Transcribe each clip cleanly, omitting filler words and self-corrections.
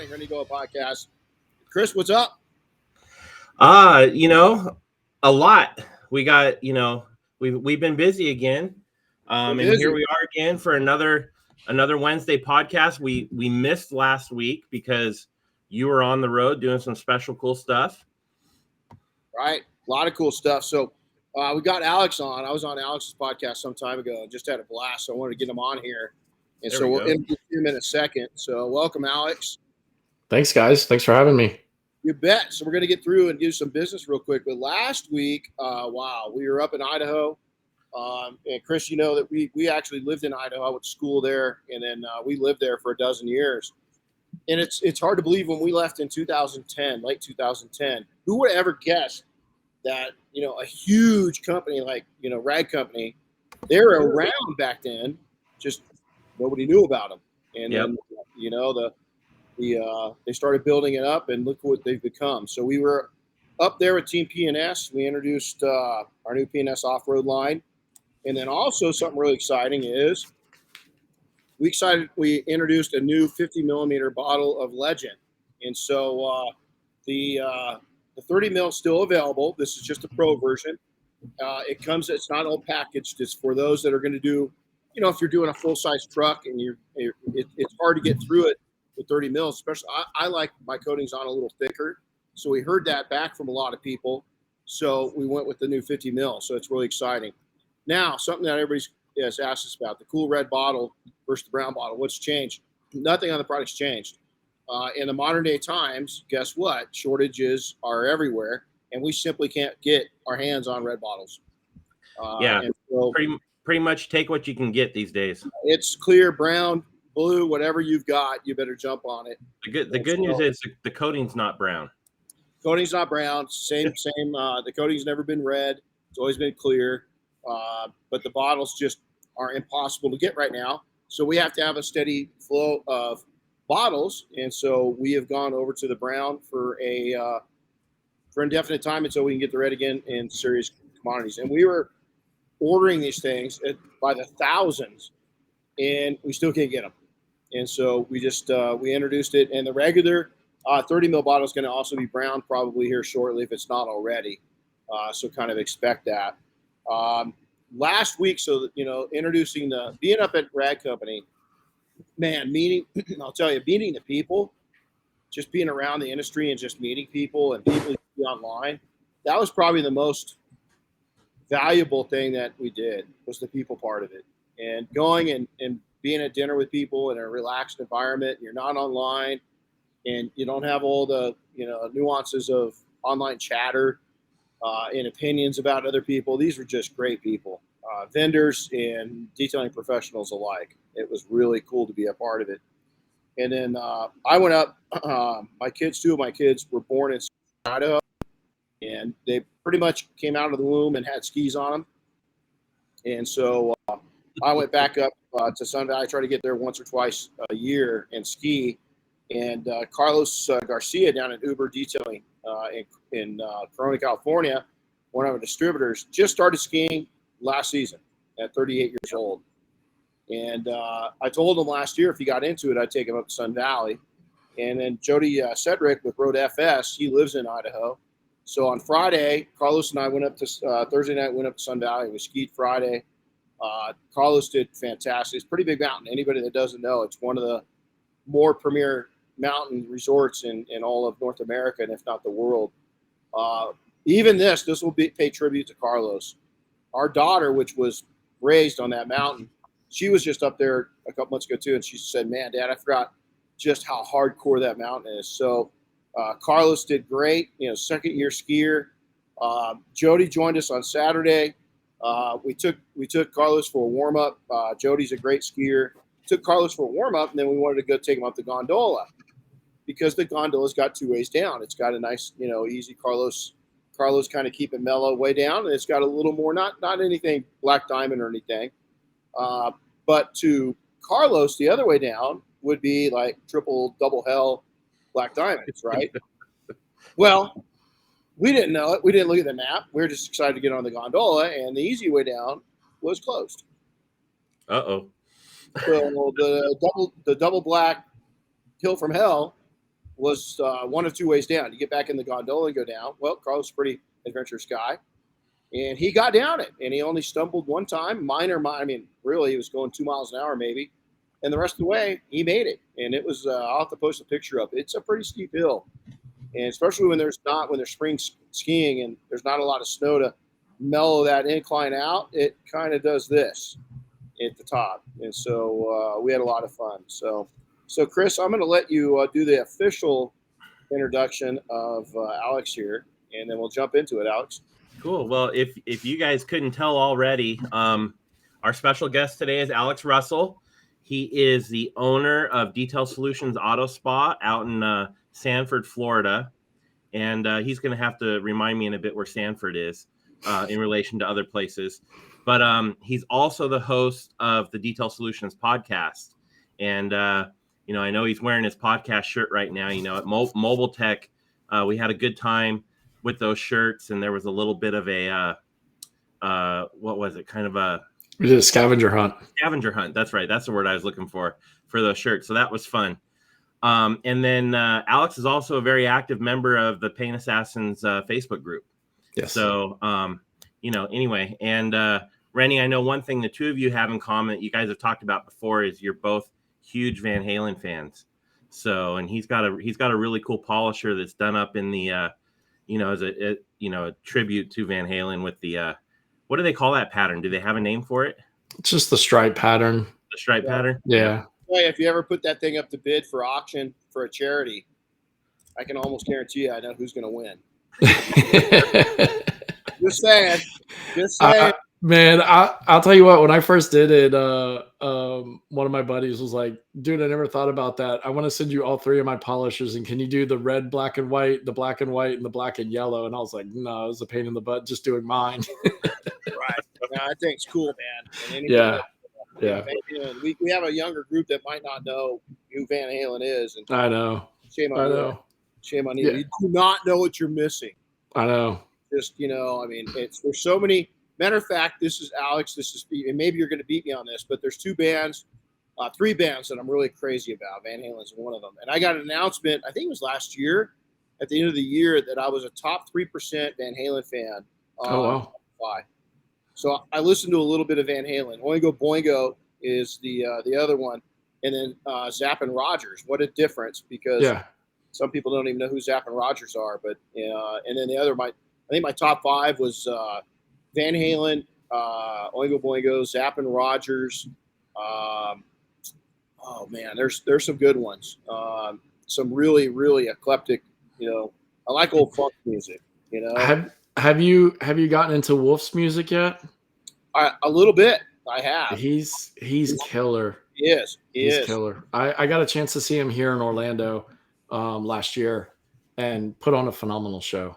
Renny Doyle podcast. Chris, what's up? A lot. We got, we've been busy again. And here we are again for another Wednesday podcast. We missed last week because you were on the road doing some special cool stuff. Right. A lot of cool stuff. So we got Alex on. I was on Alex's podcast some time ago and just had a blast. So I wanted to get him on here. And so we'll introduce him in a second. So welcome, Alex. Thanks, guys. Thanks for having me. You bet. So we're going to get through and do some business real quick. But last week, we were up in Idaho. And Chris, you know that we actually lived in Idaho. I went to school there, and then we lived there for a dozen years. And it's hard to believe when we left in 2010, late 2010, who would have ever guessed that, a huge company like, Rag Company, they were around back then, just nobody knew about them. And then, they started building it up, and look what they've become. So we were up there with Team P&S. We introduced our new P&S off-road line. And then also something really exciting is we introduced a new 50 millimeter bottle of Legend. And so the 30 mil is still available. This is just a pro version. It's not all packaged. It's for those that are going to do, if you're doing a full size truck and it's hard to get through it with 30 mils, especially I like my coatings on a little thicker. So we heard that back from a lot of people. So we went with the new 50 mil. So it's really exciting. Now, something that everybody has asked us about, the cool red bottle versus the brown bottle. What's changed? Nothing on the product's changed. In the modern day times, guess what? Shortages are everywhere, and we simply can't get our hands on red bottles. So, pretty much take what you can get these days. It's clear, brown, blue, whatever you've got, you better jump on it. The good news is the coating's not brown. Coating's not brown. Same. The coating's never been red. It's always been clear. But the bottles just are impossible to get right now. So we have to have a steady flow of bottles. And so we have gone over to the brown for indefinite time until we can get the red again in serious commodities. And we were ordering these things by the thousands, and we still can't get them. And so we just we introduced it. And the regular 30 mil bottle is going to also be brown probably here shortly if it's not already. So kind of expect that. Last week, introducing being up at Rag Company, man, I'll tell you, meeting the people, just being around the industry and just meeting people and people you see online, that was probably the most valuable thing that we did, was the people part of it. And going and being at dinner with people in a relaxed environment, you're not online and you don't have all the, nuances of online chatter. And opinions about other people. These were just great people, vendors and detailing professionals alike. It was really cool to be a part of it. And then I went up. Two of my kids were born in Idaho, and they pretty much came out of the womb and had skis on them. And so I went back up to Sun Valley. I try to get there once or twice a year and ski. And Carlos Garcia down at Uber Detailing in Corona, California, one of our distributors, just started skiing last season at 38 years old. And I told him last year if he got into it, I'd take him up to Sun Valley. And then Jody Cedric with Road FS, he lives in Idaho. So on Friday, Carlos and I went up to Thursday night, went up to Sun Valley. We skied Friday. Carlos did fantastic. It's a pretty big mountain. Anybody that doesn't know, it's one of the more premier mountain resorts in all of North America, and if not the world. Even this will pay tribute to Carlos. Our daughter, which was raised on that mountain, she was just up there a couple months ago too, and she said, "Man, Dad, I forgot just how hardcore that mountain is." So Carlos did great. Second year skier. Jody joined us on Saturday. We took Carlos for a warm up. Jody's a great skier. Took Carlos for a warm up, and then we wanted to go take him up the gondola, because the gondola's got two ways down. It's got a nice, easy Carlos kind of keep it mellow way down, and it's got a little more, not anything black diamond or anything. But to Carlos, the other way down would be like triple, double hell black diamonds, right? Well, we didn't know it. We didn't look at the map. We were just excited to get on the gondola, and the easy way down was closed. Uh-oh. So the double black hill from hell was one of two ways down. You get back in the gondola and go down. Well, Carlos is a pretty adventurous guy. And he got down it, and he only stumbled one time. I mean, really, he was going 2 miles an hour maybe. And the rest of the way, he made it. And it was, I'll have to post a picture up. It's a pretty steep hill. And especially when there's spring skiing and there's not a lot of snow to mellow that incline out, it kind of does this at the top. And so we had a lot of fun. So Chris, I'm going to let you do the official introduction of Alex here, and then we'll jump into it, Alex. Cool. Well, if you guys couldn't tell already, our special guest today is Alex Russell. He is the owner of Detail Solutions Auto Spa out in Sanford, Florida. And he's going to have to remind me in a bit where Sanford is in relation to other places. But he's also the host of the Detail Solutions podcast. And, I know he's wearing his podcast shirt right now. At Mobile Tech, we had a good time with those shirts. And there was a little bit of a, what was it? Kind of a... We did a scavenger hunt. Scavenger hunt. That's right. That's the word I was looking for those shirts. So that was fun. And then Alex is also a very active member of the Pain Assassins Facebook group. Yes. So, anyway. And Renny, I know one thing the two of you have in common that you guys have talked about before is you're both huge Van Halen fans. So, and he's got a really cool polisher that's done up in the, as a tribute to Van Halen with the, what do they call that pattern? Do they have a name for it? It's just the stripe pattern. The stripe pattern? Yeah. Hey, if you ever put that thing up to bid for auction for a charity, I can almost guarantee you I know who's going to win. Just saying. Man, I'll tell you what, when I first did it, one of my buddies was like, dude, I never thought about that. I want to send you all three of my polishers, and can you do the red, black, and white, the black and white, and the black and yellow? And I was like, no, it was a pain in the butt just doing mine. Right. No, I think it's cool, man. Yeah. We have a younger group that might not know who Van Halen is. And I know. Shame on you. Shame on you. Yeah. You do not know what you're missing. I know. Just, there's so many. Matter of fact, this is Alex. And maybe you're going to beat me on this, but there's three bands that I'm really crazy about. Van Halen's one of them. And I got an announcement, I think it was last year, at the end of the year, that I was a top 3% Van Halen fan. Oh, wow. Why? So I listened to a little bit of Van Halen. Oingo Boingo is the other one. And then Zapp and Rogers. What a difference, because some people don't even know who Zapp and Rogers are. But and then the other, I think my top 5 was Van Halen, Oingo Boingo, Zapp and Rogers. Oh man, there's some good ones. Some really, really eclectic. I like old funk music. Have you gotten into Wolf's music yet? A little bit. I have. He's killer. He is. He's killer. I got a chance to see him here in Orlando last year and put on a phenomenal show.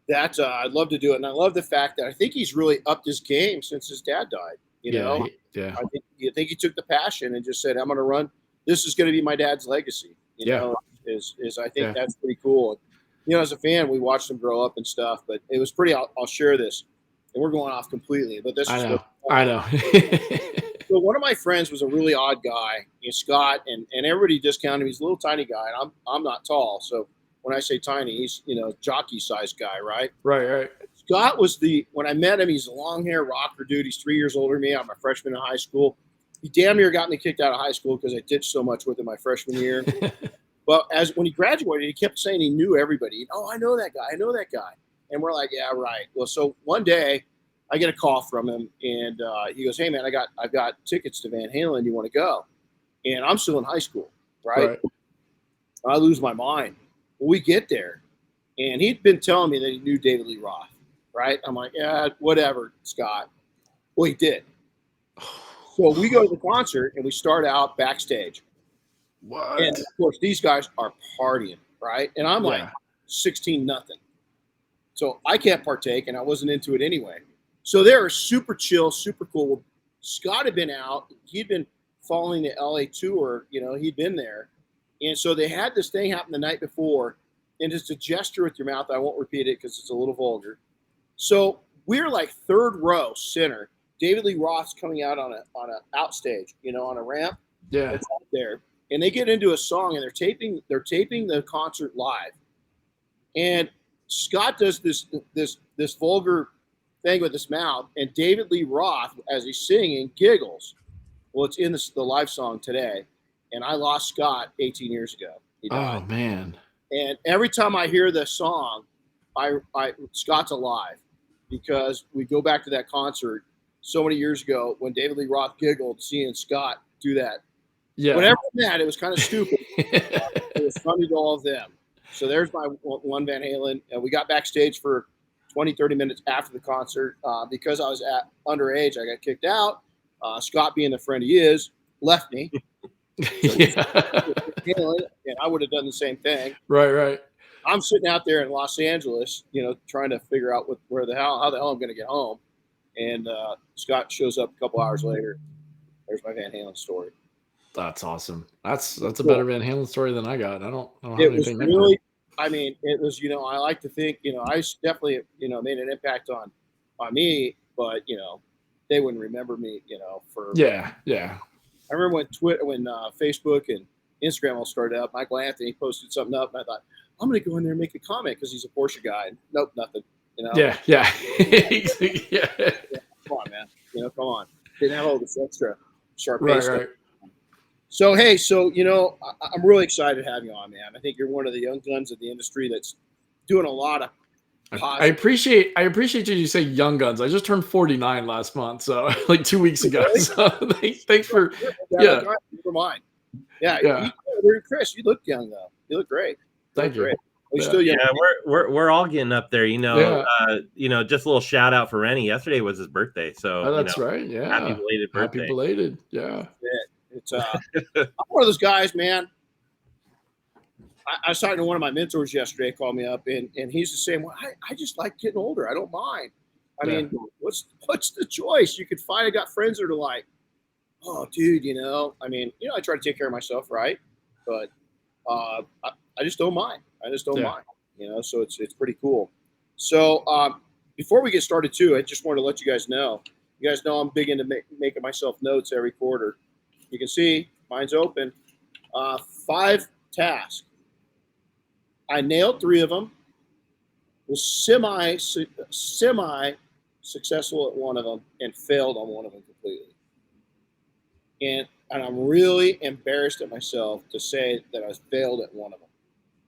That's I'd love to do it, and I love the fact that I think he's really upped his game since his dad died. Yeah. I think he took the passion and just said, "I'm going to run. This is going to be my dad's legacy." Is I think that's pretty cool. As a fan, we watched him grow up and stuff, but it was pretty. I'll share this, and we're going off completely. But this I know. So one of my friends was a really odd guy, Scott, and everybody discounted him. He's a little tiny guy, and I'm not tall, so. When I say tiny, he's, jockey-sized guy, right? Right. Scott was when I met him, he's a long-hair rocker dude. He's 3 years older than me. I'm a freshman in high school. He damn near got me kicked out of high school because I ditched so much with him my freshman year. But when he graduated, he kept saying he knew everybody. Oh, I know that guy. And we're like, yeah, right. Well, so one day I get a call from him, and he goes, hey, man, I've got tickets to Van Halen. You want to go? And I'm still in high school, right? I lose my mind. We get there, and he'd been telling me that he knew David Lee Roth, right? I'm like, yeah, whatever, Scott. Well, he did. So we go to the concert, and we start out backstage. What? And, of course, these guys are partying, right? And I'm like 16-0. So I can't partake, and I wasn't into it anyway. So they were super chill, super cool. Scott had been out. He'd been following the LA tour. He'd been there. And so they had this thing happen the night before, and it's a gesture with your mouth. I won't repeat it because it's a little vulgar. So we're like third row center. David Lee Roth's coming out on a outstage, on a ramp. Yeah. It's out there. and they get into a song and they're taping the concert live. And Scott does this vulgar thing with his mouth, and David Lee Roth, as he's singing, giggles. Well, it's in the live song today, and I lost Scott 18 years ago. He died. Oh man! And every time I hear this song, Scott's alive, because we go back to that concert so many years ago when David Lee Roth giggled seeing Scott do that. Yeah. Whatever it was kind of stupid. It was funny to all of them. So there's my one Van Halen. And we got backstage for 20, 30 minutes after the concert. Because I was underage, I got kicked out. Scott, being the friend he is, left me. So and I would have done the same thing. Right. I'm sitting out there in Los Angeles, trying to figure out how the hell I'm going to get home. And Scott shows up a couple hours later. There's my Van Halen story. That's awesome. That's a better Van Halen story than I got. I don't have anything. It was, I like to think, I definitely, made an impact on me, but, they wouldn't remember me, for. Yeah. I remember when Facebook and Instagram all started up, Michael Anthony posted something up, and I thought, I'm going to go in there and make a comment because he's a Porsche guy. And nope, nothing. Yeah. Yeah. Come on, man. Come on. Didn't have all this extra sharp base. Right. So, hey, I'm really excited to have you on, man. I think you're one of the young guns of the industry that's doing a lot of positive. I appreciate you say young guns. I just turned 49 last month, so like 2 weeks ago. So thanks for never mind. Yeah. Chris, you look young though. You look great. Thank you. You're still young. Yeah, we're all getting up there. Just a little shout out for Renny. Yesterday was his birthday, so that's right. Yeah, happy belated birthday. Happy belated. Yeah. It's I'm one of those guys, man. I was talking to one of my mentors yesterday, called me up, and he's the same way. I just like getting older. I don't mind. I mean, what's the choice? You could find. I got friends that are like, oh, dude, I try to take care of myself, right? But I just don't mind. Mind. So it's pretty cool. So before we get started too, I just wanted to let you guys know. You guys know I'm big into making myself notes every quarter. You can see mine's open. 5 tasks. I nailed 3 of them. Was semi successful at one of them and failed on one of them completely. And I'm really embarrassed at myself to say that I failed at one of them.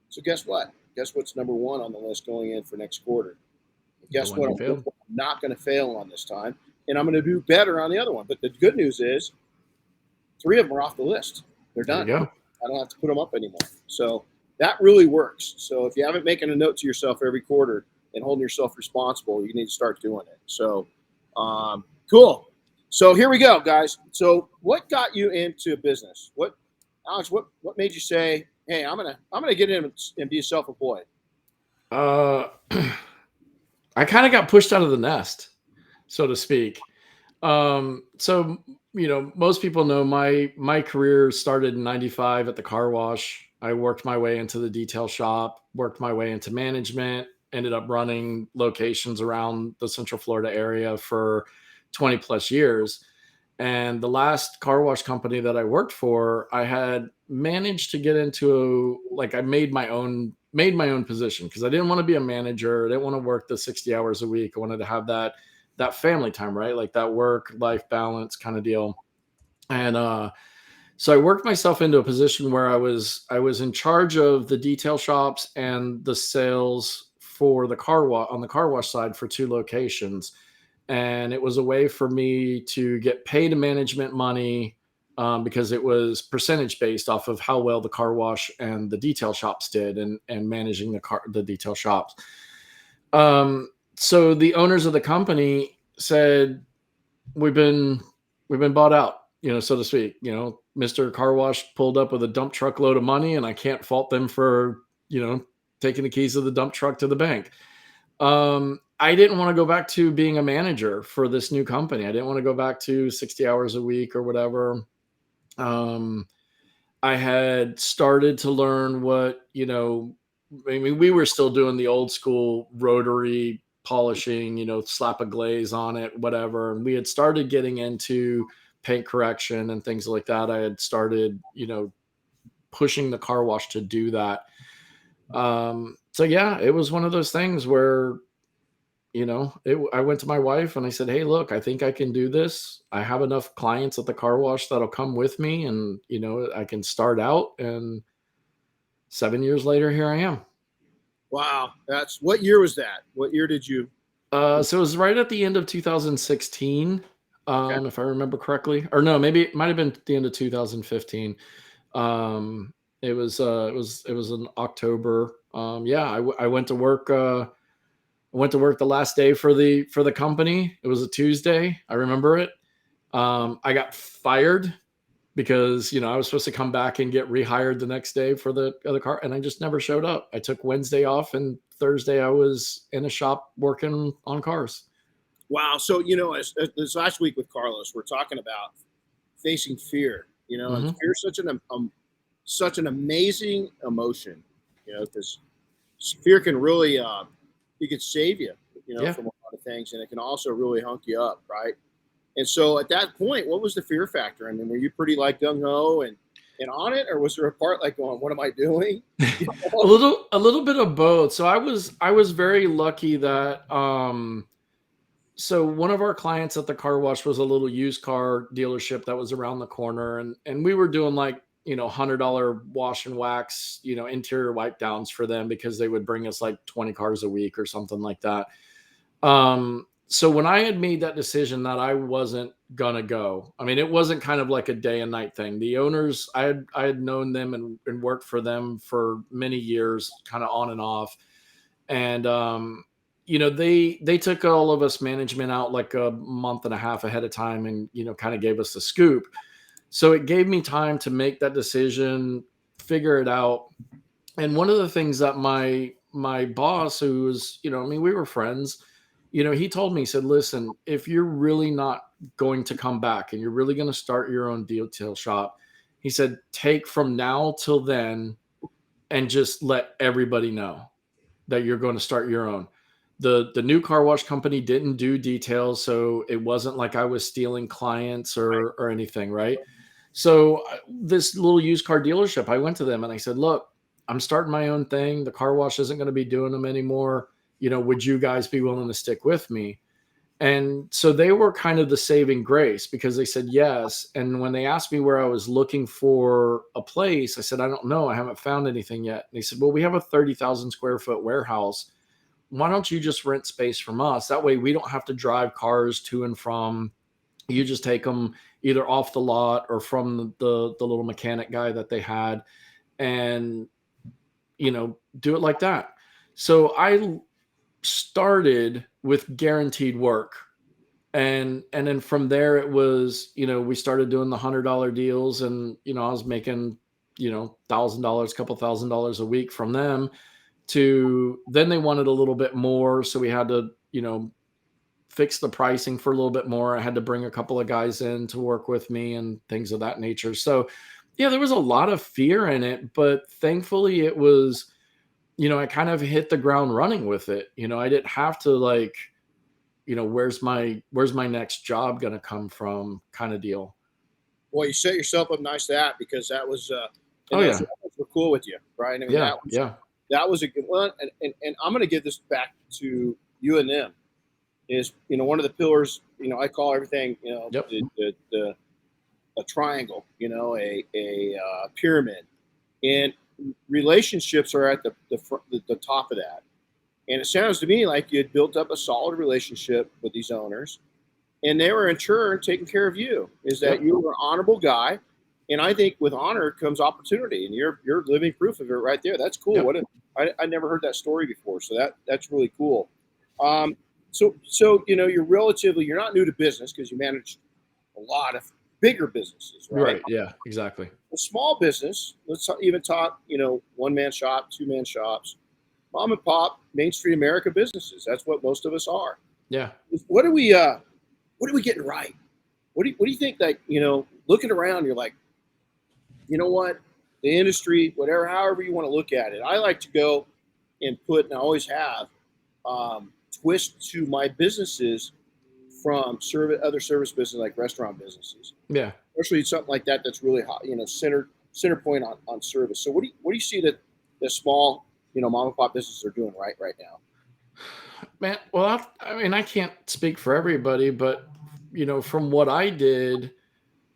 So guess what? Guess what's number 1 on the list going in for next quarter? And guess what? I'm not going to fail on this time, and I'm going to do better on the other one. But the good news is 3 of them are off the list. They're done. There you go. I don't have to put them up anymore. So that really works. So if you haven't making a note to yourself every quarter and holding yourself responsible, you need to start doing it. So cool. So here we go, guys. So what got you into business? Alex, what made you say, hey, I'm gonna get in and be self-employed? I kind of got pushed out of the nest, so to speak. So most people know my career started in '95 at the car wash. I worked my way into the detail shop, worked my way into management, ended up running locations around the Central Florida area for 20 plus years. And the last car wash company that I worked for, I had managed to get into I made my own position because I didn't want to be a manager. I didn't want to work the 60 hours a week. I wanted to have that family time, right? Like that work-life balance kind of deal. And so I worked myself into a position where I was in charge of the detail shops and the sales for the car wash on the car wash side for 2 locations. And it was a way for me to get paid management money because it was percentage based off of how well the car wash and the detail shops did and managing the detail shops. So the owners of the company said, we've been bought out, so to speak. Mr. Car Wash pulled up with a dump truck load of money, and I can't fault them for, taking the keys of the dump truck to the bank. I didn't want to go back to being a manager for this new company. I didn't want to go back to 60 hours a week or whatever. I had started to learn what, we were still doing the old school rotary polishing, slap a glaze on it, whatever. And we had started getting into paint correction and things like that. I had started, pushing the car wash to do that. So yeah, it was one of those things where, I went to my wife and I said, hey, look, I think I can do this. I have enough clients at the car wash that'll come with me, and, I can start out. And 7 years later, here I am. Wow. What year was that? What year did you? So it was right at the end of 2016, Okay. if I remember correctly, or no, maybe it might've been the end of 2015. It was in October. I went to work, the last day for the company. It was a Tuesday. I remember it. I got fired because, I was supposed to come back and get rehired the next day for the other car. And I just never showed up. I took Wednesday off, and Thursday I was in a shop working on cars. Wow. So, as this last week with Carlos, we're talking about facing fear, and fear is such an amazing emotion, because fear can really, it can save you, from a lot of things, and it can also really hunk you up, right? And so at that point, what was the fear factor? I mean, were you pretty like gung ho and on it, or was there a part like going, "What am I doing?" a little bit of both. So I was very lucky that so one of our clients at the car wash was a little used car dealership that was around the corner, and we were doing like, $100 wash and wax, interior wipe downs for them, because they would bring us like 20 cars a week or something like that. So when I had made that decision that I wasn't gonna go, I mean, it wasn't kind of like a day and night thing. The owners, I had known them and worked for them for many years, kind of on and off. And they took all of us management out like a month and a half ahead of time, and kind of gave us the scoop. So it gave me time to make that decision, figure it out. And one of the things that my boss, who was, we were friends, he told me, he said, listen, if you're really not going to come back and you're really going to start your own detail shop, he said, take from now till then and just let everybody know that you're going to start your own. The new car wash company didn't do details, so it wasn't like I was stealing clients or anything, right? So this little used car dealership, I went to them and I said, look, I'm starting my own thing. The car wash isn't going to be doing them anymore. Would you guys be willing to stick with me? And so they were kind of the saving grace, because they said yes. And when they asked me where I was looking for a place, I said, I don't know. I haven't found anything yet. And they said, well, we have a 30,000 square foot warehouse. Why don't you just rent space from us? That way we don't have to drive cars to and from. You just take them either off the lot or from the little mechanic guy that they had, and, do it like that. So I started with guaranteed work. And then from there it was, we started doing the $100 deals, and, I was making, $1,000, couple $1,000 a week from them. To then they wanted a little bit more. So we had to, fix the pricing for a little bit more. I had to bring a couple of guys in to work with me and things of that nature. So yeah, there was a lot of fear in it, but thankfully it was, I kind of hit the ground running with it. I didn't have to like, where's my next job going to come from kind of deal. Well, you set yourself up nice to that, because that was, those were cool with you, right? I mean, that was a good one. And I'm going to give this back to you and them. Is, one of the pillars, I call everything, Yep. a triangle, a pyramid, and relationships are at the top of that. And it sounds to me like you had built up a solid relationship with these owners, and they were in turn taking care of you. Is that you were an honorable guy, and I think with honor comes opportunity, and you're living proof of it right there. That's cool. Yep. I never heard that story before, so that's really cool. So you're not new to business, because you managed a lot of bigger businesses, right? Right. Yeah, exactly. A small business, let's even talk, one-man shop, two-man shops, mom and pop, Main Street America businesses. That's what most of us are. Yeah. What are we getting right? What do you think that, looking around, you're like, you know what, the industry, whatever, however you want to look at it. I like to go and put, and I always have, twist to my businesses from other service business, like restaurant businesses. Yeah. Especially something like that that's really hot, centered center point on service. So what do you see that the small, mom and pop businesses are doing right now? Man, well, I mean, I can't speak for everybody, but from what I did,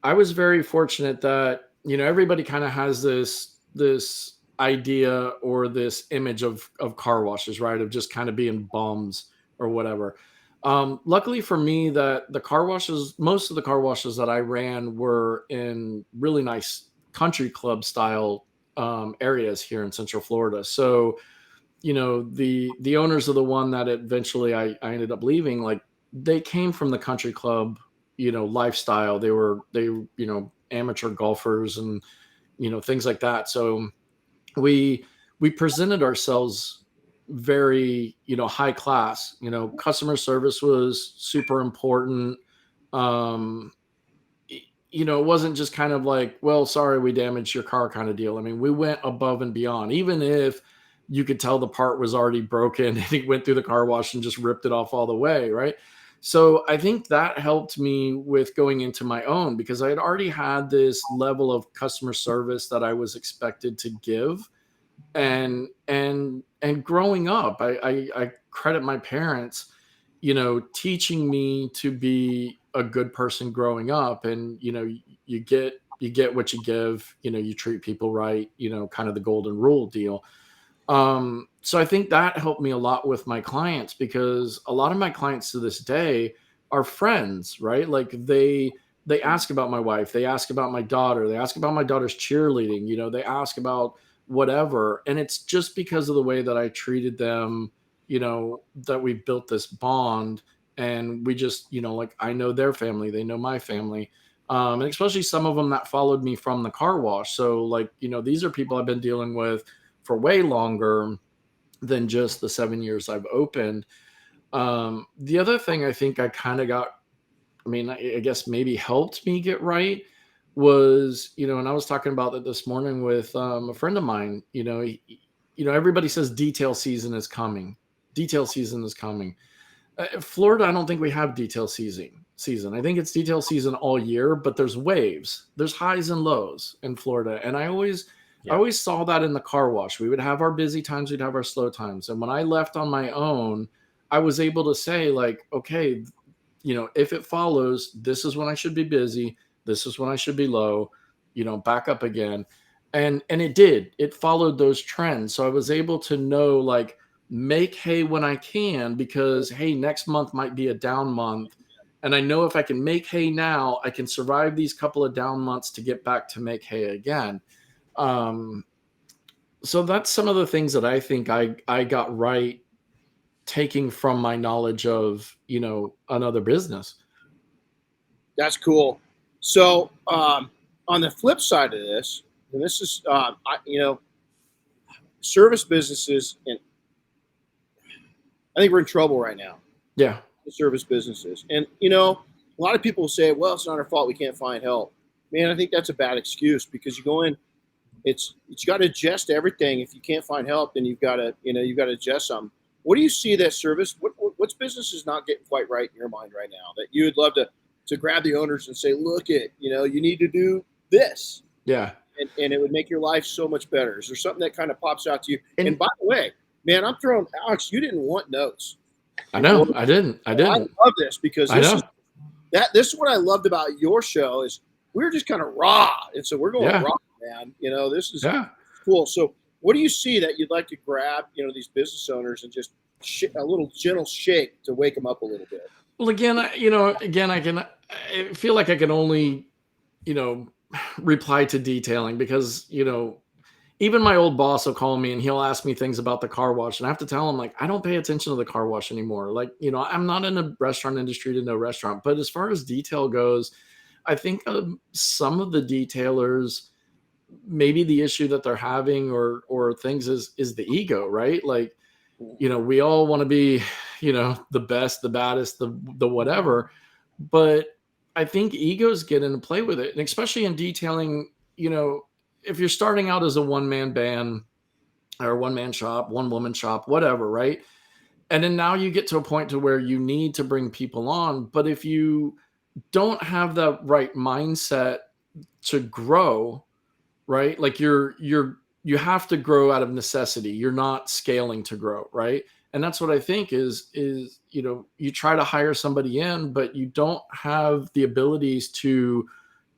I was very fortunate that everybody kind of has this idea or this image of car washes, right? Of just kind of being bums or whatever. Luckily for me, that the car washes, most of the car washes that I ran were in really nice country club style areas here in Central Florida. So the owners of the one that eventually I ended up leaving, like they came from the country club lifestyle. They amateur golfers and things like that. So we presented ourselves very high class. Customer service was super important. um it wasn't just kind of like, well, sorry, we damaged your car kind of deal. I mean, we went above and beyond, even if you could tell the part was already broken and he went through the car wash and just ripped it off all the way, right? So I think that helped me with going into my own, because I had already had this level of customer service that I was expected to give. And growing up, I credit my parents, teaching me to be a good person growing up. And you get what you give. You treat people right. Kind of the golden rule deal. So I think that helped me a lot with my clients, because a lot of my clients to this day are friends, right? Like they ask about my wife, they ask about my daughter, they ask about my daughter's cheerleading, they ask about whatever. And it's just because of the way that I treated them, that we built this bond. And we just, like, I know their family, they know my family. And especially some of them that followed me from the car wash. So like, these are people I've been dealing with for way longer than just the 7 years I've opened. The other thing I think I kind of got, I mean, I guess maybe helped me get right was, and I was talking about that this morning with a friend of mine. Everybody says detail season is coming. Detail season is coming. Florida, I don't think we have detail season. I think it's detail season all year, but there's waves. There's highs and lows in Florida. And I always saw that in the car wash. We would have our busy times, we'd have our slow times. And when I left on my own, I was able to say, like, okay, if it follows, this is when I should be busy. This is when I should be low, back up again. And it did. It followed those trends. So I was able to know, like, make hay when I can, because, hey, next month might be a down month. And I know if I can make hay now, I can survive these couple of down months to get back to make hay again. So that's some of the things that I think I got right, taking from my knowledge of, another business. That's cool. So on the flip side of this, and this is, service businesses, and I think we're in trouble right now. Yeah. The service businesses. And, a lot of people say, well, it's not our fault, we can't find help. Man, I think that's a bad excuse, because you go in, it's got to adjust everything. If you can't find help, then you've got to adjust something. What do you see that service? What's businesses not getting quite right in your mind right now that you would love to grab the owners and say, look, you need to do this. Yeah. And it would make your life so much better. Is there something that kind of pops out to you? And by the way, man, I'm throwing, Alex, you didn't want notes. I know. I didn't. I love this, because this is what I loved about your show is we're just kind of raw. And so we're going raw, man. This is cool. So what do you see that you'd like to grab, these business owners and just a little gentle shake to wake them up a little bit? Well, again, I feel like I can only, reply to detailing, because, even my old boss will call me and he'll ask me things about the car wash. And I have to tell him, like, I don't pay attention to the car wash anymore. Like, I'm not in the restaurant industry to know restaurant. But as far as detail goes, I think some of the detailers, maybe the issue that they're having or things is the ego, right? Like, we all want to be, the best, the baddest, the whatever. But I think egos get into play with it. And especially in detailing, if you're starting out as a one-man band or one-man shop, one-woman shop, whatever, right? And then now you get to a point to where you need to bring people on. But if you don't have the right mindset to grow, right? Like you have to grow out of necessity. You're not scaling to grow, right? And that's what I think is, you try to hire somebody in, but you don't have the abilities to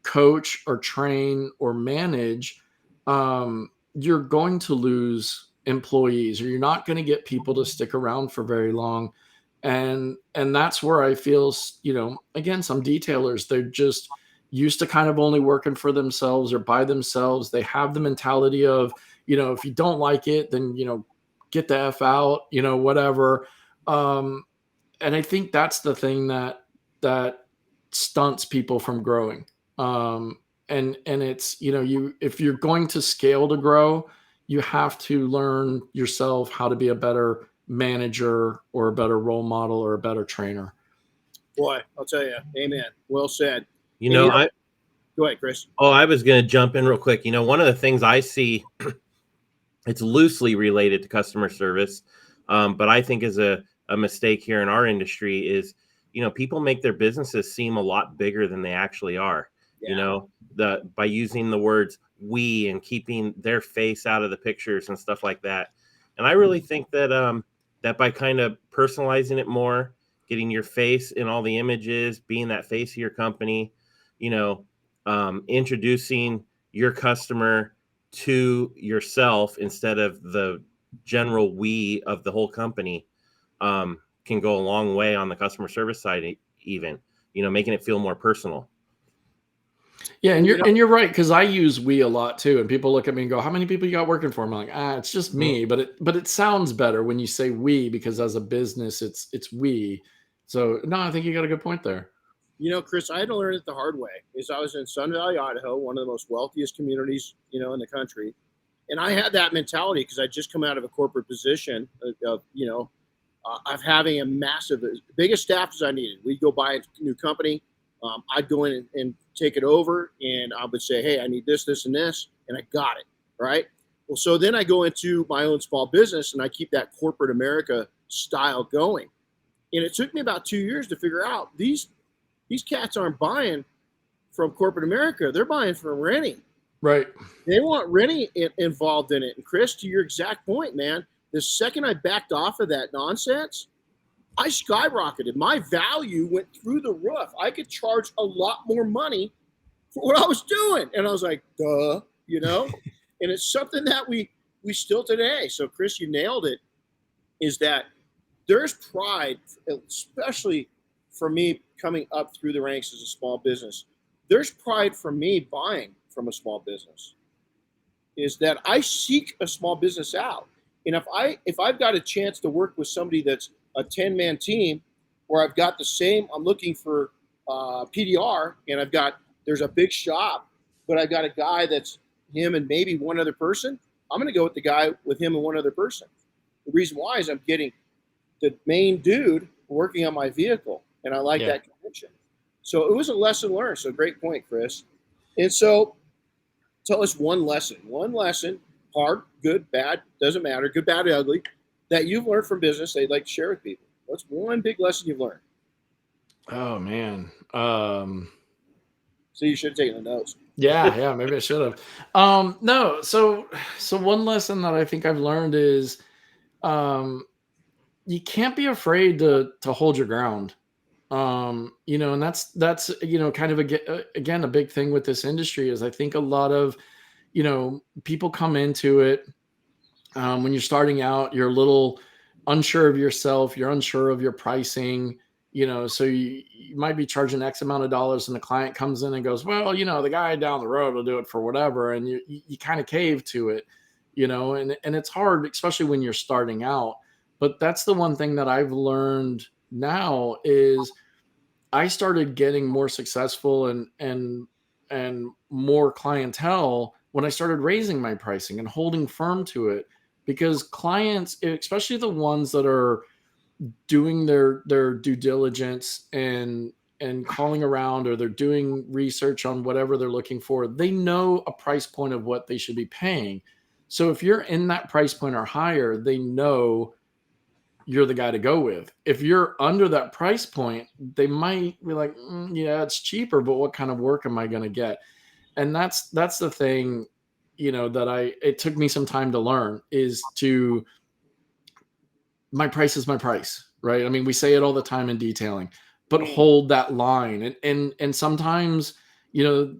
coach or train or manage. You're going to lose employees, or you're not going to get people to stick around for very long. And that's where I feel, again, some detailers, they're just used to kind of only working for themselves or by themselves. They have the mentality of, if you don't like it, then, get the F out, whatever. And I think that's the thing that stunts people from growing. And it's, if you're going to scale to grow, you have to learn yourself how to be a better manager or a better role model or a better trainer. Boy, I'll tell you, amen. Well said. Go ahead, Chris. Oh, I was going to jump in real quick. One of the things I see, it's loosely related to customer service, but I think is a mistake here in our industry is, people make their businesses seem a lot bigger than they actually are. Yeah. By using the words we and keeping their face out of the pictures and stuff like that. And I really think that that by kind of personalizing it more, getting your face in all the images, being that face of your company, introducing your customer to yourself instead of the general we of the whole company, can go a long way on the customer service side, even, making it feel more personal. Yeah, and you're right, because I use we a lot too, and people look at me and go, "How many people you got working for?" I'm like, it's just me, but it sounds better when you say we, because as a business, it's we. So no, I think you got a good point there. Chris, I had to learn it the hard way. I was in Sun Valley, Idaho, one of the most wealthiest communities, in the country, and I had that mentality because I just come out of a corporate position of having a massive, biggest staff as I needed. We'd go buy a new company. I'd go in and take it over, and I would say, hey, I need this, this, and this, and I got it, right? Well, so then I go into my own small business, and I keep that corporate America style going. And it took me about 2 years to figure out these cats aren't buying from corporate America. They're buying from Renny. Right. They want Renny involved in it. And Chris, to your exact point, man, the second I backed off of that nonsense, I skyrocketed. My value went through the roof. I could charge a lot more money for what I was doing. And I was like, duh, and it's something that we still today. So Chris, you nailed it, is that there's pride, especially for me coming up through the ranks as a small business. There's pride for me buying from a small business, is that I seek a small business out. And if I've got a chance to work with somebody that's a 10-man team, where I've got I'm looking for PDR, and there's a big shop, but I've got a guy that's him and maybe one other person, I'm going to go with the guy with him and one other person. The reason why is I'm getting the main dude working on my vehicle, and I like that connection. So it was a lesson learned. So great point, Chris. And so tell us one lesson, hard, good, bad, doesn't matter, good, bad, ugly, that you've learned from business that you'd like to share with people. What's one big lesson you've learned? Oh, man. So you should have taken the notes. Yeah, maybe I should have. No, so one lesson that I think I've learned is you can't be afraid to hold your ground. And that's kind of again a big thing with this industry is I think a lot of people come into it when you're starting out, you're a little unsure of yourself, you're unsure of your pricing, so you might be charging X amount of dollars, and the client comes in and goes, well, the guy down the road will do it for whatever, and you kind of cave to it, and it's hard, especially when you're starting out. But that's the one thing that I've learned now is I started getting more successful and more clientele when I started raising my pricing and holding firm to it, because clients, especially the ones that are doing their due diligence and calling around, or they're doing research on whatever they're looking for, they know a price point of what they should be paying. So if you're in that price point or higher, they know you're the guy to go with. If you're under that price point, they might be like, yeah, it's cheaper, but what kind of work am I going to get? And that's the thing that it took me some time to learn is my price is my price, right? I mean, we say it all the time in detailing, but hold that line. And sometimes,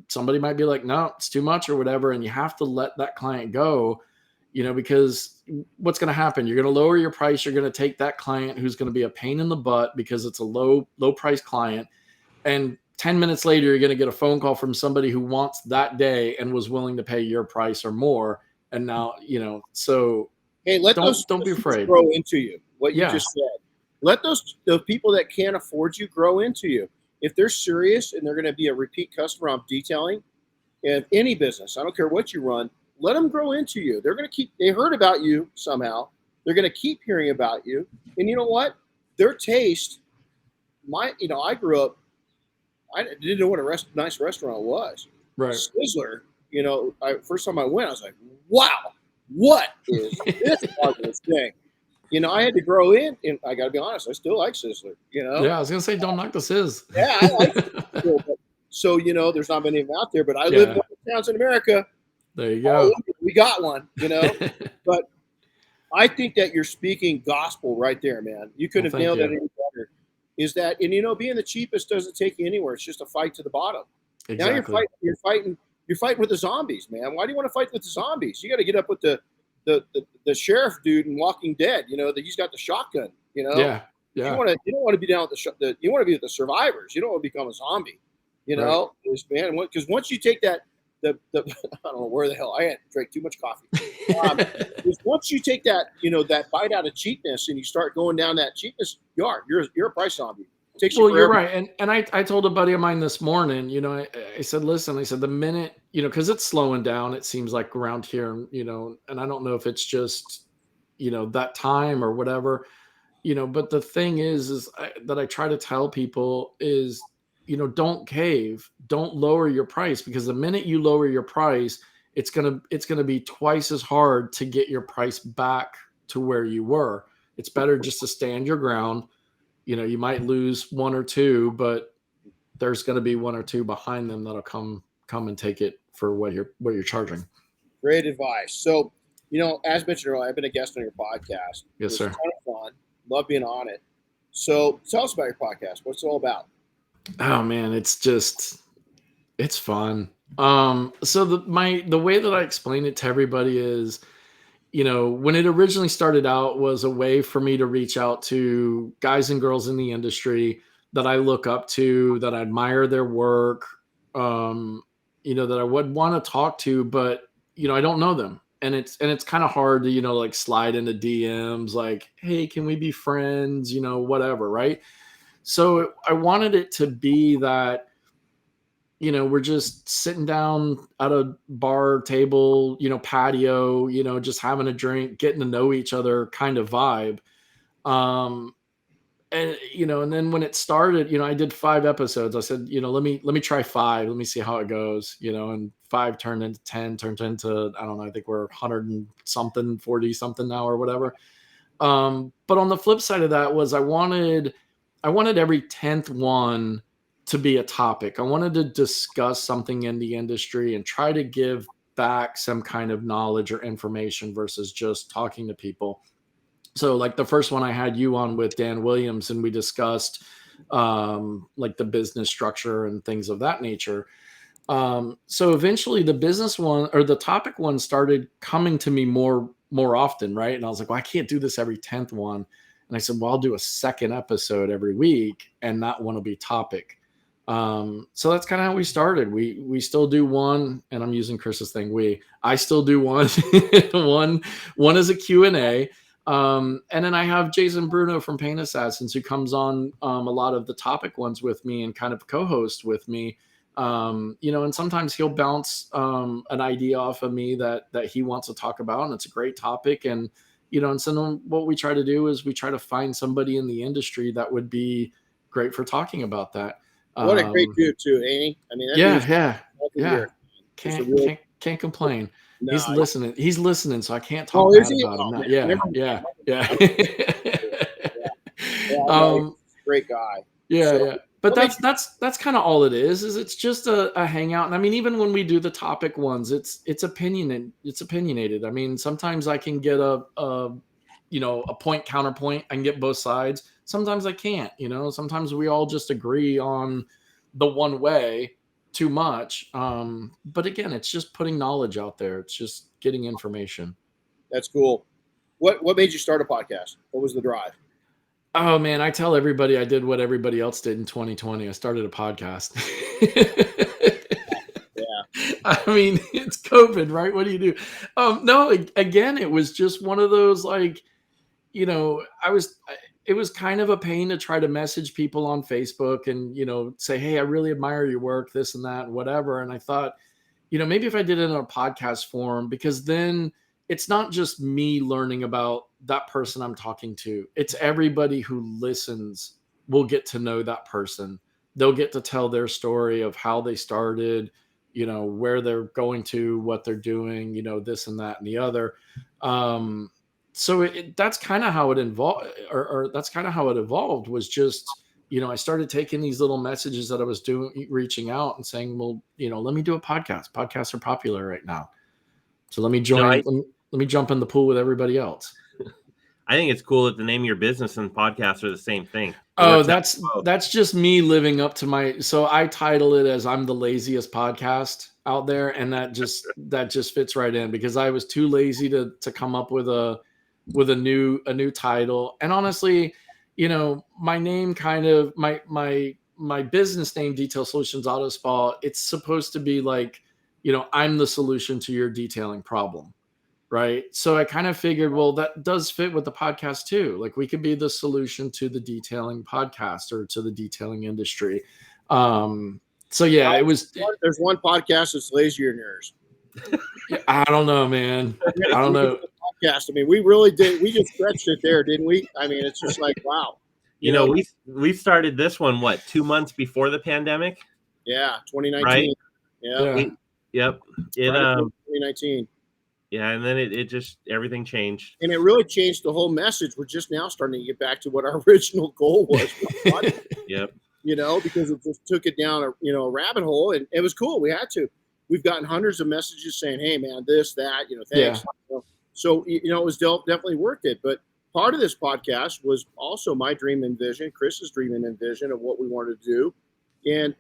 somebody might be like, no, it's too much or whatever. And you have to let that client go, because what's going to happen? You're going to lower your price. You're going to take that client who's going to be a pain in the butt because it's a low price client. And 10 minutes later, you're going to get a phone call from somebody who wants that day and was willing to pay your price or more. And now, so hey, don't be afraid. Grow into you. What you just said. Let those people that can't afford you grow into you. If they're serious and they're going to be a repeat customer on detailing, in any business, I don't care what you run, let them grow into you. They're going to they heard about you somehow. They're going to keep hearing about you. And you know what? Their taste, I grew up, I didn't know what a nice restaurant was. Right. Sizzler, first time I went, I was like, wow, what is this marvelous thing? I had to grow in, and I got to be honest, I still like Sizzler, Yeah, I was going to say, don't knock the Sizz. Yeah, I like it. So, there's not many of them out there, but I live in one of the towns in America. There you go. We got one, But I think that you're speaking gospel right there, man. You couldn't have nailed it any better. Is that, and being the cheapest doesn't take you anywhere. It's just a fight to the bottom. Exactly. Now you're fighting with the zombies, man. Why do you want to fight with the zombies? You got to get up with the sheriff dude in Walking Dead. That he's got the shotgun. Yeah. You don't want to be down with you want to be with the survivors. You don't want to become a zombie. Man, because once you take that, I don't know where the hell I had drank too much coffee. Once you take that, that bite out of cheapness and you start going down that cheapness, you're a price zombie. You're right. And I told a buddy of mine this morning, I said, listen, the minute, because it's slowing down, it seems like around here, and I don't know if it's just, that time or whatever, but the thing is that I try to tell people is, don't cave, don't lower your price, because the minute you lower your price, it's going to be twice as hard to get your price back to where you were. It's better just to stand your ground. You might lose one or two, but there's going to be one or two behind them that'll come and take it for what you're charging. Great advice. So, as mentioned earlier, I've been a guest on your podcast. Yes, sir. It's kind of fun. Love being on it. So tell us about your podcast. What's it all about? Oh man, it's fun. So the way that I explain it to everybody is, when it originally started out was a way for me to reach out to guys and girls in the industry that I look up to, that I admire their work, that I would want to talk to, but, I don't know them. And it's kind of hard to, like slide into DMs, like, hey, can we be friends? Whatever. Right. So I wanted it to be that, we're just sitting down at a bar table, patio, just having a drink, getting to know each other kind of vibe. And then when it started, I did 5 episodes. I said, let me try 5. Let me see how it goes, and 5 turned into 10, turned into, I don't know, I think we're 100 and something, 40 something now or whatever. But on the flip side of that was I wanted every 10th one to be a topic. I wanted to discuss something in the industry and try to give back some kind of knowledge or information versus just talking to people. So like the first one I had you on with Dan Williams, and we discussed like the business structure and things of that nature. So eventually the business one or the topic one started coming to me more often. Right. And I was like, well, I can't do this every 10th one. And I said, well, I'll do a second episode every week, and that one will be topic. So that's kind of how we started. We still do one, and I'm using Chris's thing. I still do one, one is a Q&A. And then I have Jason Bruno from Paint Assassins, who comes on, a lot of the topic ones with me and kind of co-host with me. And sometimes he'll bounce, an idea off of me that he wants to talk about, and it's a great topic. And, and so then what we try to do is we try to find somebody in the industry that would be great for talking about that. What a great dude too, ain't he? I mean, yeah. Can't complain. No, He's listening. He's listening, so I can't talk bad about him. Yeah. Yeah. Great guy. Yeah. But that's kind of all it is it's just a hangout. And I mean, even when we do the topic ones, it's opinionated. I mean, sometimes I can get a point counterpoint. I can get both sides. Sometimes I can't, sometimes we all just agree on the one way too much. But again, it's just putting knowledge out there. It's just getting information. That's cool. What made you start a podcast? What was the drive? Oh man, I tell everybody I did what everybody else did in 2020. I started a podcast. Yeah. I mean, it's COVID, right? What do you do? No, again, it was just one of those it was kind of a pain to try to message people on Facebook and, say, hey, I really admire your work, this and that, and whatever. And I thought, maybe if I did it in a podcast form, because then it's not just me learning about that person I'm talking to. It's everybody who listens will get to know that person. They'll get to tell their story of how they started, where they're going to, what they're doing, this and that and the other. So that's kind of how it evolved, or that's kind of how it evolved, was just, I started taking these little messages that I was doing, reaching out and saying, well, let me do a podcast. Podcasts are popular right now. So let me join. Let me jump in the pool with everybody else. I think it's cool that the name of your business and podcast are the same thing. Oh, that's just me living up to so I title it as I'm the laziest podcast out there. And that just fits right in, because I was too lazy to come up with a new title. And honestly, my name kind of my business name, Detail Solutions Auto Spa, it's supposed to be like, I'm the solution to your detailing problem. Right. So I kind of figured, well, that does fit with the podcast too. Like, we could be the solution to the detailing podcast or to the detailing industry. So yeah, it was. There's one podcast that's lazier than yours. I don't know, man. I don't know. Podcast. I mean, we really did. We just stretched it there, didn't we? I mean, it's just like, wow. We started this one 2 months before the pandemic. Yeah, 2019. Right? Yeah. Yep. 2019. Yeah, and then it just, everything changed. And it really changed the whole message. We're just now starting to get back to what our original goal was. Yep. Because it just took it down a rabbit hole, and it was cool. We had to. We've gotten hundreds of messages saying, hey man, this, that, thanks. Yeah. So, it was definitely worth it. But part of this podcast was also my dream and vision, Chris's dream and vision of what we wanted to do.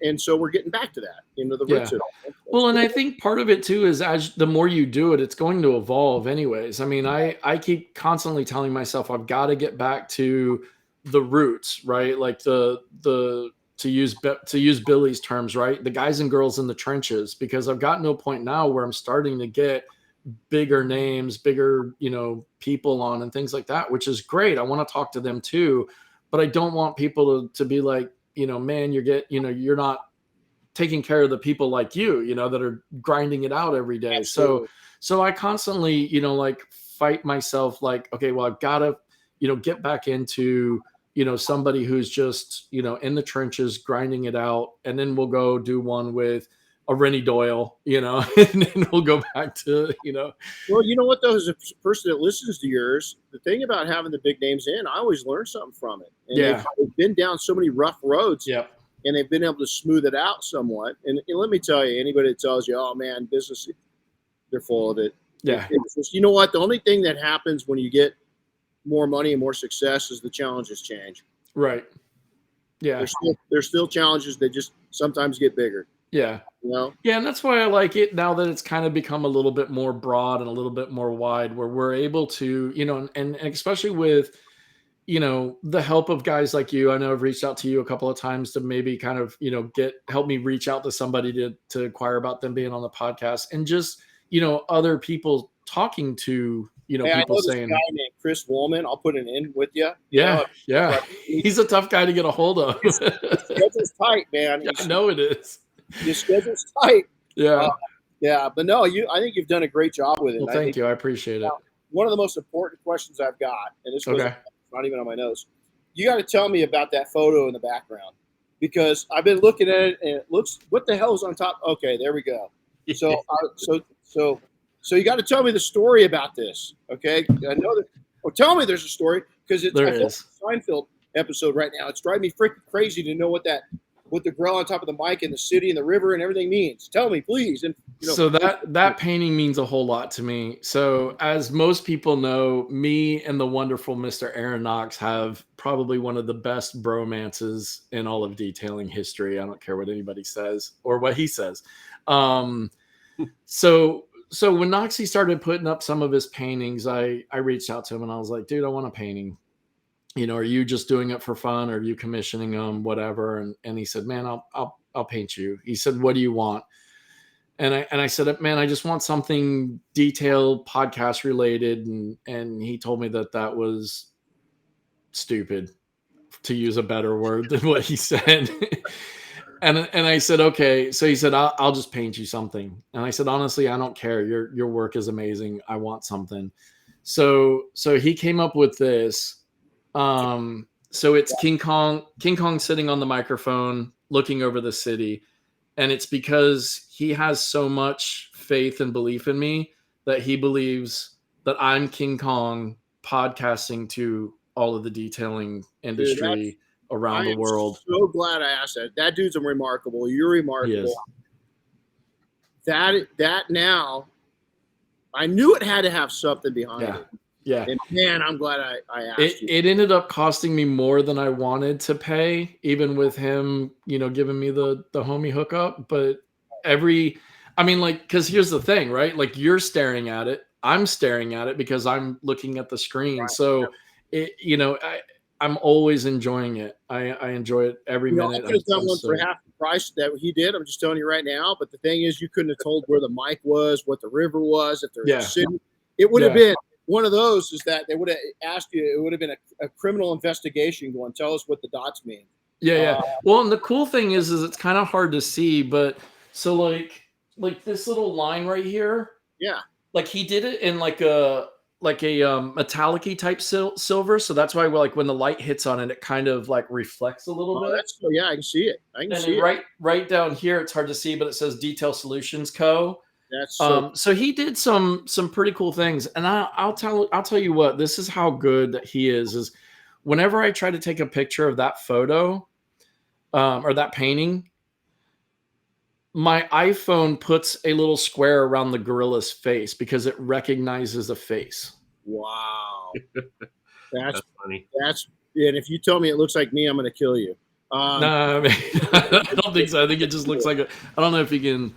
And so we're getting back to that, the roots of it. Well, and I think part of it too is, as the more you do it, it's going to evolve anyways. I mean, I keep constantly telling myself I've got to get back to the roots, right? Like to use Billy's terms, right? The guys and girls in the trenches, because I've gotten to a point now where I'm starting to get bigger names, bigger, people on and things like that, which is great. I want to talk to them too, but I don't want people to be like, man, you're not taking care of the people like you, that are grinding it out every day. Absolutely. So I constantly, fight myself like, okay, well, I've got to, get back into, somebody who's just, in the trenches grinding it out. And then we'll go do one with a Renny Doyle, and then we'll go back to, Well, you know what, though, as a person that listens to yours, the thing about having the big names in, I always learn something from it. And they've been down so many rough roads. Yep. And they've been able to smooth it out somewhat. And let me tell you, anybody that tells you, oh man, business, they're full of it. Yeah. It's just, you know what? The only thing that happens when you get more money and more success is the challenges change. Right. Yeah. There's still challenges. They just sometimes get bigger. Yeah. Yeah. And that's why I like it now that it's kind of become a little bit more broad and a little bit more wide, where we're able to, and especially with, the help of guys like you. I know I've reached out to you a couple of times to maybe kind of, help me reach out to somebody to inquire about them being on the podcast, and just, other people talking to, people I know saying, this guy named Chris Woolman. I'll put an in with you. Yeah. Yeah. He's a tough guy to get a hold of. His schedule's tight, man. I know it is. Your schedule's tight. Yeah. Yeah. But no, I think you've done a great job with it. Well, thank you. I appreciate it. One of the most important questions I've got, and this was Okay. not even on my notes. You got to tell me about that photo in the background, because I've been looking at it and it looks, what the hell is on top? Okay, there we go. So, so you got to tell me the story about this. Okay. I know that, tell me there's a story, because it's There a is. Seinfeld episode right now. It's driving me freaking crazy to know what that what the grill on top of the mic and the city and the river and everything means. Tell me, please. And so that painting means a whole lot to me. So as most people know, me and the wonderful Mr. Aaron Knox have probably one of the best bromances in all of detailing history. I don't care what anybody says or what he says. So when Noxie started putting up some of his paintings, I reached out to him and I was like, dude, I want a painting. Are you just doing it for fun, or are you commissioning them, whatever? And he said, man, I'll paint you. He said, what do you want? And I said, man, I just want something detailed, podcast related. And he told me that was stupid, to use a better word than what he said. And I said, okay. So he said, I'll just paint you something. And I said, honestly, I don't care. Your work is amazing. I want something. So he came up with this. So it's King Kong sitting on the microphone looking over the city. And it's because he has so much faith and belief in me that he believes that I'm King Kong podcasting to all of the detailing industry around the world. I'm so glad I asked that. That dude's remarkable. You're remarkable. That now, I knew it had to have something behind it. Yeah. And man, I'm glad I asked you. It ended up costing me more than I wanted to pay, even with him, giving me the homie hookup. But because here's the thing, right? Like, you're staring at it. I'm staring at it because I'm looking at the screen. Right. So I'm always enjoying it. I enjoy it every minute. I could have done one for half the price that he did. I'm just telling you right now. But the thing is, you couldn't have told where the mic was, what the river was, if there's a city. It would have been one of those. Is that they would have asked you? It would have been a criminal investigation. Going, tell us what the dots mean. Yeah. Well, and the cool thing is it's kind of hard to see, but so like this little line right here. Yeah. Like he did it in like a metallic-y type silver, so that's why when the light hits on it kind of like reflects a little bit. I can see it. I can see it. Right down here, it's hard to see, but it says Detail Solutions Co. That's so he did some pretty cool things, and I'll tell you what, this is how good that he is whenever I try to take a picture of that photo or that painting, my iPhone puts a little square around the gorilla's face because it recognizes a face. Wow. That's funny. And if you tell me it looks like me, I'm going to kill you. No, I mean, I don't think so. I think it just looks like I don't know if you can.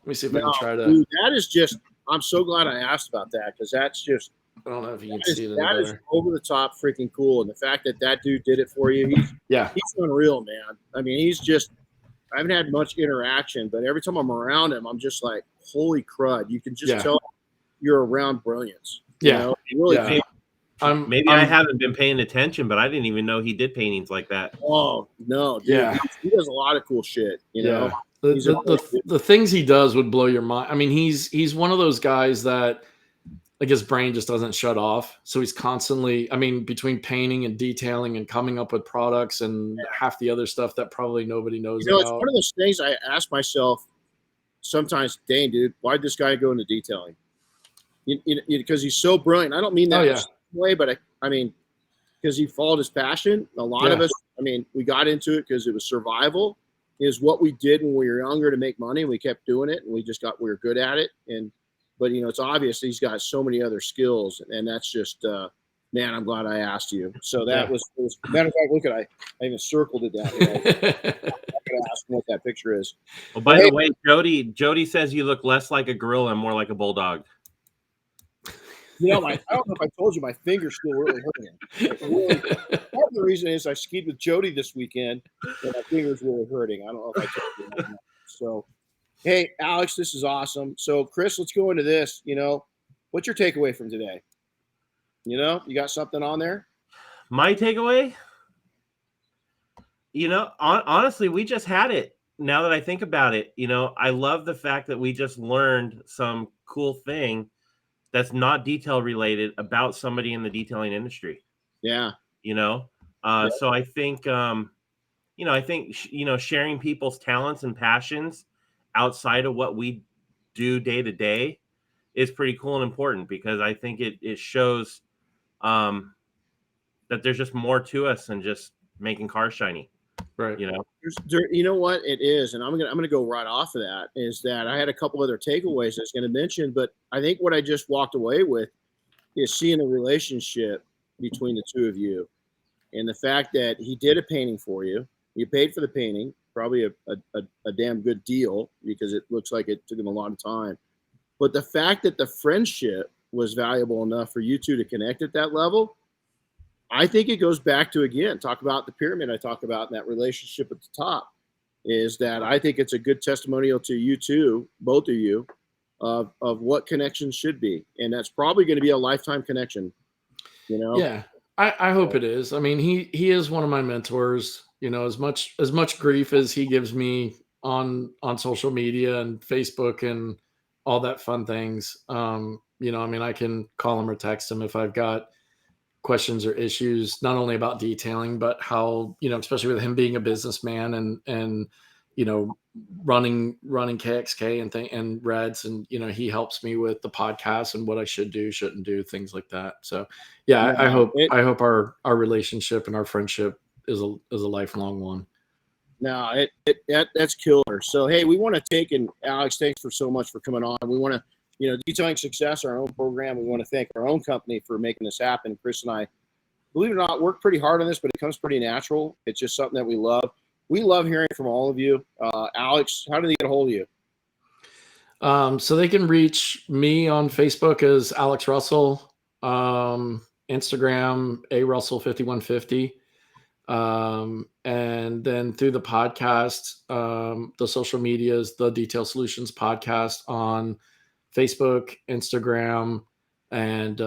Let me see if I can try to. Dude, that is just. I'm so glad I asked about that because that's just. I don't know if you can see it. That is over the top freaking cool, and the fact that dude did it for you, he's unreal, man. I mean, he's just. I haven't had much interaction, but every time I'm around him, I'm just like, holy crud! You can just tell you're around brilliance. You really. Maybe I haven't been paying attention, but I didn't even know he did paintings like that. Oh no, dude. Yeah, he does a lot of cool shit. You know, the things he does would blow your mind. I mean, he's one of those guys that like his brain just doesn't shut off. So he's constantly, between painting and detailing and coming up with products and half the other stuff that probably nobody knows about. It's one of those things I ask myself sometimes, dang, dude, why'd this guy go into detailing? Because he's so brilliant. I don't mean that way, but I mean, because he followed his passion. A lot of us, we got into it because it was survival. Is what we did when we were younger to make money, and we kept doing it, and we were good at it. But it's obvious he's got so many other skills, and that's just, man, I'm glad I asked you. So that was matter of fact, look at I even circled it down here. I'm gonna ask him what that picture is. Well, by the way, Jody says you look less like a gorilla and more like a bulldog. I don't know if I told you, my finger's still really hurting. Part of the reason is I skied with Jody this weekend, and my finger's really hurting. I don't know if I told you that. So, hey, Alex, this is awesome. So, Chris, let's go into this. What's your takeaway from today? You got something on there? My takeaway? Honestly, we just had it. Now that I think about it, I love the fact that we just learned some cool thing that's not detail related about somebody in the detailing industry. Yeah. So I think, sharing people's talents and passions outside of what we do day to day is pretty cool and important, because I think it shows that there's just more to us than just making cars shiny. Right. You know, you know what it is, and I'm gonna go right off of that. Is that I had a couple other takeaways I was going to mention, but I think what I just walked away with is seeing the relationship between the two of you, and the fact that he did a painting for you. You paid for the painting, probably a damn good deal because it looks like it took him a lot of time. But the fact that the friendship was valuable enough for you two to connect at that level, I think it goes back to, again, talk about the pyramid I talk about in that relationship at the top, is that I think it's a good testimonial to you two, both of you, of what connections should be. And that's probably going to be a lifetime connection, you know? Yeah. I hope it is. I mean, he is one of my mentors. You know, as much grief as he gives me on social media and Facebook and all that fun things. You know, I mean, I can call him or text him if I've got questions or issues, not only about detailing, but how, you know, especially with him being a businessman and you know, running KXK and Reds, and you know, he helps me with the podcast and what I should do, shouldn't do, things like that. So yeah, I hope our relationship and our friendship is a lifelong one. No, that's killer. So hey, we want to take, and Alex, thanks for so much for coming on. We want to, you know, Detailing Success, our own program. We want to thank our own company for making this happen. Chris and I, believe it or not, work pretty hard on this, but it comes pretty natural. It's just something that we love. We love hearing from all of you. Alex, how do they get a hold of you? So they can reach me on Facebook as Alex Russell, Instagram arussell5150, and then through the podcast, the social medias, the Detail Solutions Podcast on Facebook, Instagram, and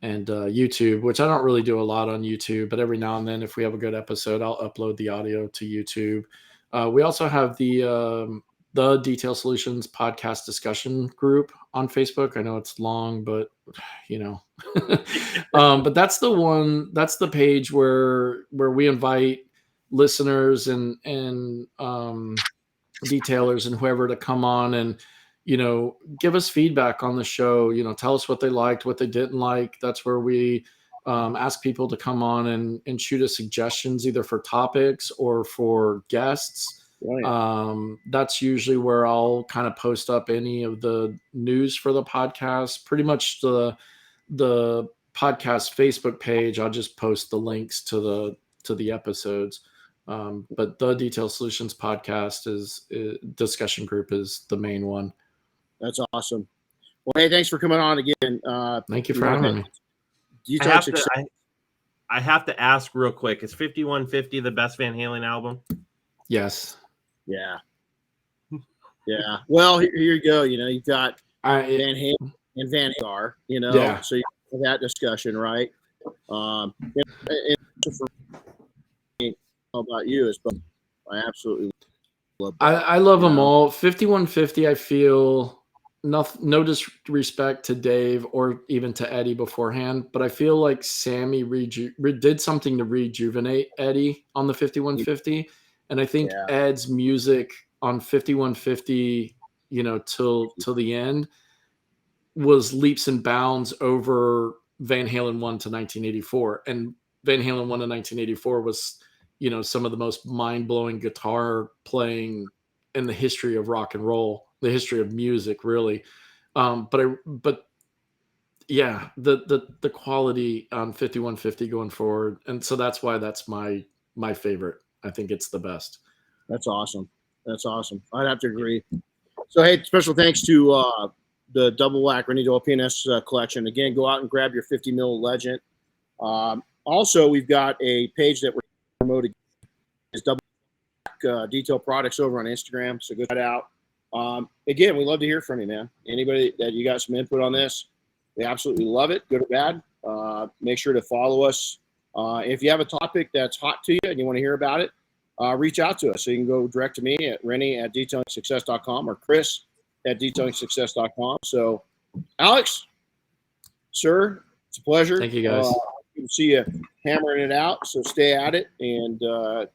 YouTube, which I don't really do a lot on YouTube, but every now and then, if we have a good episode, I'll upload the audio to YouTube. We also have the Detail Solutions Podcast discussion group on Facebook. I know it's long, but you know, but that's the page where we invite listeners and detailers and whoever to come on and, you know, give us feedback on the show, you know, tell us what they liked, what they didn't like. That's where we ask people to come on and shoot us suggestions, either for topics or for guests. Right. That's usually where I'll kind of post up any of the news for the podcast. Pretty much the podcast Facebook page, I'll just post the links to the episodes. But the Detail Solutions Podcast discussion group is the main one. That's awesome. Well, hey, thanks for coming on again. Thank you for having me. I have to ask real quick. Is 5150 the best Van Halen album? Yes. Yeah. Yeah. Well, here you go. You know, you've got Van Halen and Van Halen, you know, yeah. So you have that discussion, right? And for me, how about you? I absolutely love that. I love them all. 5150, I feel no disrespect to Dave or even to Eddie beforehand, but I feel like Sammy did something to rejuvenate Eddie on the 5150. And I think Ed's music on 5150, you know, till the end was leaps and bounds over Van Halen 1 to 1984. And Van Halen 1 to 1984 was, you know, some of the most mind-blowing guitar playing in the history of rock and roll, the history of music, really. But yeah, the quality on 5150 going forward. And so that's why that's my favorite. I think it's the best. That's awesome. That's awesome. I'd have to agree. So, hey, special thanks to the Double Black Renny Doyle PNS collection. Again, go out and grab your 50 mil Legend. Also, we've got a page that we're promoting. It's Double Black Detail Products over on Instagram. So go check that out. Again, we love to hear from you, man. Anybody that you got some input on this, we absolutely love it, good or bad. Make sure to follow us. If you have a topic that's hot to you and you want to hear about it, reach out to us. So you can go direct to me at Renny@detailingsuccess.com or Chris@detailingsuccess.com. So, Alex, sir, it's a pleasure. Thank you, guys. You can see you hammering it out. So stay at it and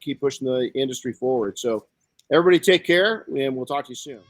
keep pushing the industry forward. So everybody take care, and we'll talk to you soon.